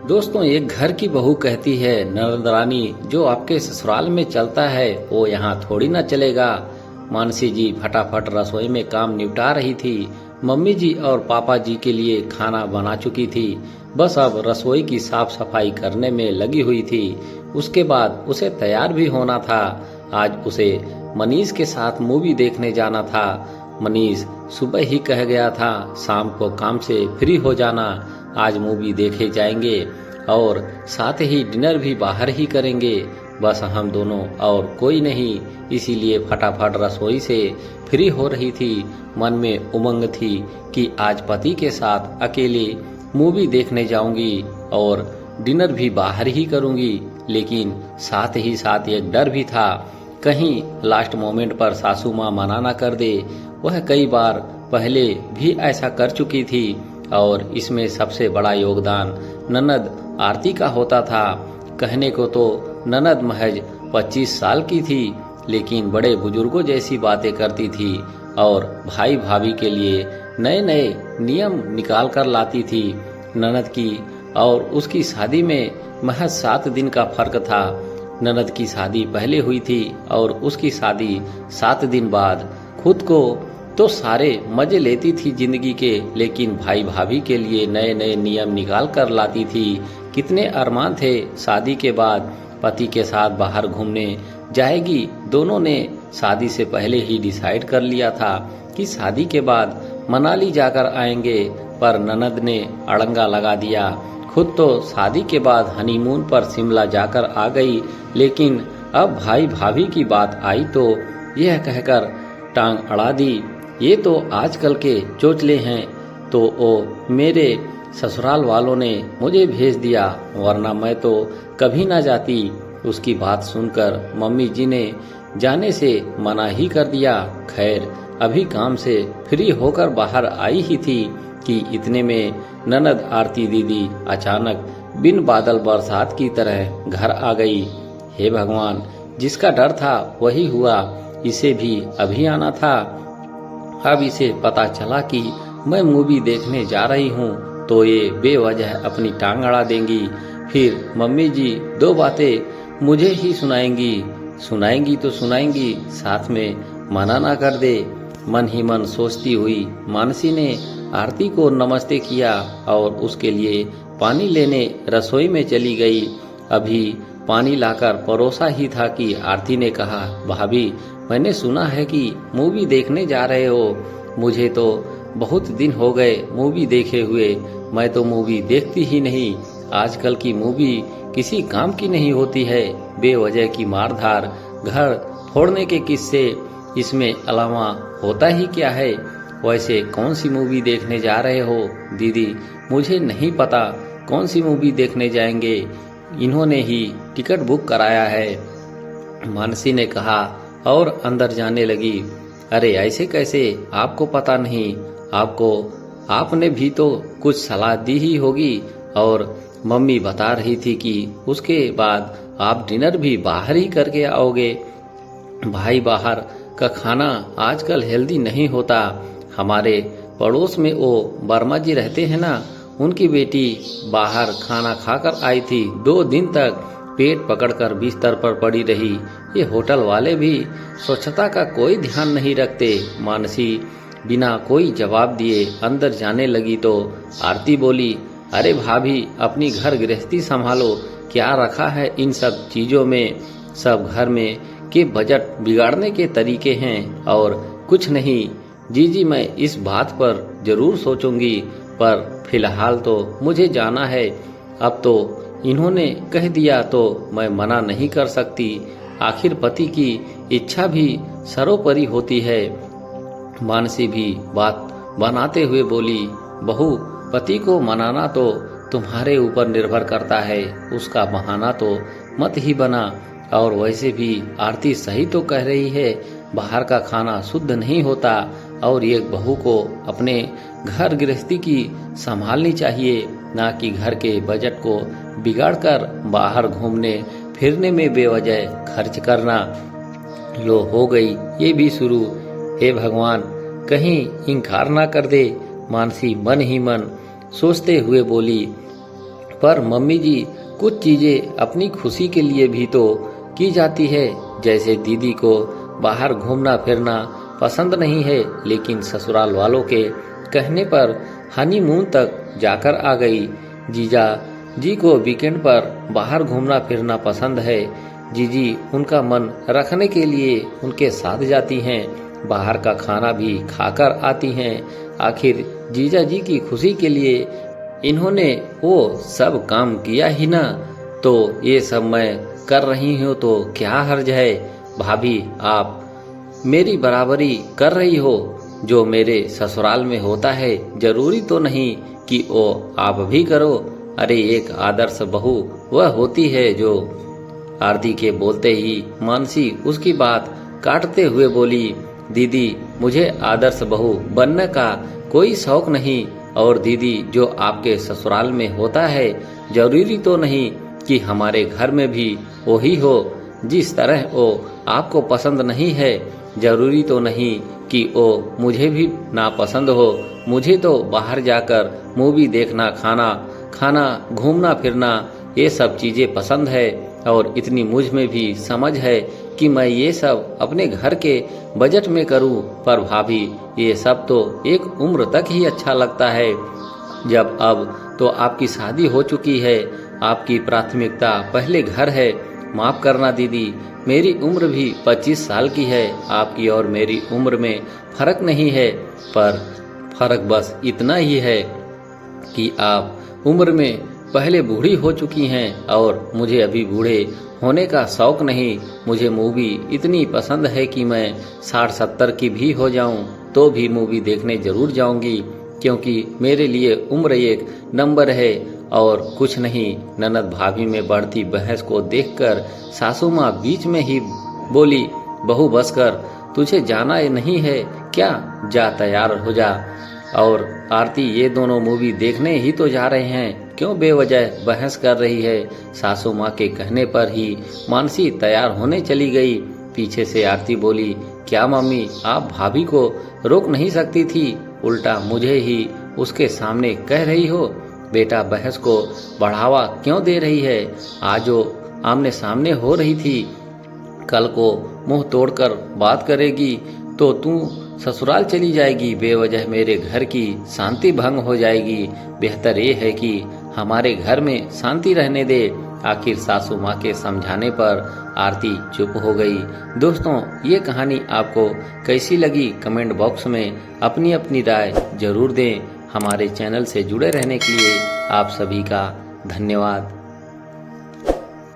दोस्तों, एक घर की बहू कहती है, ननदरानी जो आपके ससुराल में चलता है वो यहाँ थोड़ी ना चलेगा। मानसी जी फटाफट रसोई में काम निपटा रही थी। मम्मी जी और पापा जी के लिए खाना बना चुकी थी। बस अब रसोई की साफ सफाई करने में लगी हुई थी। उसके बाद उसे तैयार भी होना था। आज उसे मनीष के साथ मूवी देखने जाना था। मनीष सुबह ही कह गया था शाम को काम से फ्री हो जाना, आज मूवी देखे जाएंगे और साथ ही डिनर भी बाहर ही करेंगे, बस हम दोनों और कोई नहीं। इसीलिए फटाफट रसोई से फ्री हो रही थी। मन में उमंग थी कि आज पति के साथ अकेले मूवी देखने जाऊंगी और डिनर भी बाहर ही करूंगी, लेकिन साथ ही साथ एक डर भी था, कहीं लास्ट मोमेंट पर सासू माँ मना ना कर दे। वह कई बार पहले भी ऐसा कर चुकी थी और इसमें सबसे बड़ा योगदान ननद आरती का होता था। कहने को तो ननद महज 25 साल की थी, लेकिन बड़े बुजुर्गों जैसी बातें करती थी और भाई भाभी के लिए नए नए नियम निकाल कर लाती थी। ननद की और उसकी शादी में महज 7 दिन का फर्क था। ननद की शादी पहले हुई थी और उसकी शादी 7 दिन बाद। खुद को तो सारे मजे लेती थी जिंदगी के, लेकिन भाई भाभी के लिए नए नए नियम निकाल कर लाती थी। कितने अरमान थे शादी के बाद पति के साथ बाहर घूमने जाएगी। दोनों ने शादी से पहले ही डिसाइड कर लिया था कि शादी के बाद मनाली जाकर आएंगे, पर ननद ने अड़ंगा लगा दिया। खुद तो शादी के बाद हनीमून पर शिमला जाकर आ गई, लेकिन अब भाई भाभी की बात आई तो यह कहकर टांग अड़ा दी, ये तो आजकल के चोचले हैं, तो ओ मेरे ससुराल वालों ने मुझे भेज दिया, वरना मैं तो कभी ना जाती। उसकी बात सुनकर मम्मी जी ने जाने से मना ही कर दिया। खैर, अभी काम से फ्री होकर बाहर आई ही थी कि इतने में ननद आरती दीदी अचानक बिन बादल बरसात की तरह घर आ गई। हे भगवान, जिसका डर था वही हुआ। इसे भी अभी आना था। अब इसे पता चला कि मैं मूवी देखने जा रही हूँ तो ये बेवजह अपनी टांग अड़ा देंगी। फिर मम्मी जी 2 बातें मुझे ही सुनाएंगी तो सुनाएंगी, साथ में मना ना कर दे। मन ही मन सोचती हुई मानसी ने आरती को नमस्ते किया और उसके लिए पानी लेने रसोई में चली गई। अभी पानी लाकर परोसा ही था कि आरती ने कहा, भाभी, मैंने सुना है कि मूवी देखने जा रहे हो। मुझे तो बहुत दिन हो गए मूवी देखे हुए। मैं तो मूवी देखती ही नहीं। आजकल की मूवी किसी काम की नहीं होती है। बेवजह की मारधार, घर फोड़ने के किस्से, इसमें अलावा होता ही क्या है। वैसे कौन सी मूवी देखने जा रहे हो दीदी? मुझे नहीं पता कौन सी मूवी देखने जाएंगे, इन्होंने ही टिकट बुक कराया है, मानसी ने कहा और अंदर जाने लगी। अरे ऐसे कैसे, आपको पता नहीं? आपने भी तो कुछ सलाह दी ही होगी। और मम्मी बता रही थी कि उसके बाद आप डिनर भी बाहर ही करके आओगे। भाई, बाहर का खाना आजकल हेल्दी नहीं होता। हमारे पड़ोस में वो वर्मा जी रहते हैं ना, उनकी बेटी बाहर खाना खाकर आई थी। 2 दिन तक पेट पकड़कर बिस्तर पर पड़ी रही। ये होटल वाले भी स्वच्छता का कोई ध्यान नहीं रखते। मानसी बिना कोई जवाब दिए अंदर जाने लगी तो आरती बोली, अरे भाभी, अपनी घर गृहस्थी संभालो। क्या रखा है इन सब चीजों में? सब घर में के बजट बिगाड़ने के तरीके हैं और कुछ नहीं। जी, मैं इस बात पर जरूर सोचूंगी, पर फिलहाल तो मुझे जाना है। अब तो इन्होंने कह दिया तो मैं मना नहीं कर सकती। आखिर पति की इच्छा भी सर्वोपरि होती है। मानसी भी बात बनाते हुए बोली, बहू, पति को मनाना तो तुम्हारे ऊपर निर्भर करता है, उसका बहाना तो मत ही बना। और वैसे भी आरती सही तो कह रही है, बाहर का खाना शुद्ध नहीं होता और एक बहू को अपने घर गृहस्थी की संभालनी चाहिए, ना कि घर के बजट को बिगाड़कर बाहर घूमने फिरने में बेवजह खर्च करना। लो, हो गई ये भी शुरू। हे भगवान, कहीं इनकार ना कर दे। मानसी मन ही मन सोचते हुए बोली। पर मम्मी जी, कुछ चीजें अपनी खुशी के लिए भी तो की जाती है। जैसे दीदी को बाहर घूमना फिरना पसंद नहीं है, लेकिन ससुराल वालों के कहने पर हनीमून तक जाकर आ गई। जीजा जी को वीकेंड पर बाहर घूमना फिरना पसंद है। जीजी उनका मन रखने के लिए उनके साथ जाती हैं, बाहर का खाना भी खाकर आती हैं। आखिर जीजा जी की खुशी के लिए इन्होंने वो सब काम किया ही ना, तो ये सब मैं कर रही हूँ तो क्या हर्ज है। भाभी, आप मेरी बराबरी कर रही हो। जो मेरे ससुराल में होता है जरूरी तो नहीं कि वो आप भी करो। अरे एक आदर्श बहू वह होती है जो। आरती के बोलते ही मानसी उसकी बात काटते हुए बोली, दीदी मुझे आदर्श बहू बनने का कोई शौक नहीं। और दीदी, जो आपके ससुराल में होता है जरूरी तो नहीं कि हमारे घर में भी वही हो। जिस तरह वो आपको पसंद नहीं है जरूरी तो नहीं कि वो मुझे भी नापसंद हो। मुझे तो बाहर जाकर मूवी देखना, खाना घूमना फिरना ये सब चीजें पसंद है, और इतनी मुझ में भी समझ है कि मैं ये सब अपने घर के बजट में करूं। पर भाभी, ये सब तो एक उम्र तक ही अच्छा लगता है, जब अब तो आपकी शादी हो चुकी है। आपकी प्राथमिकता पहले घर है। माफ करना दीदी, मेरी उम्र भी 25 साल की है। आपकी और मेरी उम्र में फर्क नहीं है, पर फर्क बस इतना ही है कि आप उम्र में पहले बूढ़ी हो चुकी हैं और मुझे अभी बूढ़े होने का शौक नहीं। मुझे मूवी इतनी पसंद है कि मैं 60-70 की भी हो जाऊं तो भी मूवी देखने जरूर जाऊंगी, क्योंकि मेरे लिए उम्र एक नंबर है और कुछ नहीं। ननद भाभी में बढ़ती बहस को देखकर सासू माँ बीच में ही बोली, बहू बस कर, तुझे जाना नहीं है क्या? जा तैयार हो जा। और आरती, ये दोनों मूवी देखने ही तो जा रहे हैं, क्यों बेवजह बहस कर रही है? सासू माँ के कहने पर ही मानसी तैयार होने चली गई। पीछे से आरती बोली, क्या मम्मी, आप भाभी को रोक नहीं सकती थी? उल्टा मुझे ही उसके सामने कह रही हो। बेटा, बहस को बढ़ावा क्यों दे रही है? आज वो आमने सामने हो रही थी, कल को मुंह तोड़कर बात करेगी तो तू ससुराल चली जाएगी। बेवजह मेरे घर की शांति भंग हो जाएगी। बेहतर ये है कि हमारे घर में शांति रहने दे। आखिर सासू माँ के समझाने पर आरती चुप हो गई। दोस्तों, ये कहानी आपको कैसी लगी कमेंट बॉक्स में अपनी अपनी राय जरूर दें। हमारे चैनल से जुड़े रहने के लिए आप सभी का धन्यवाद।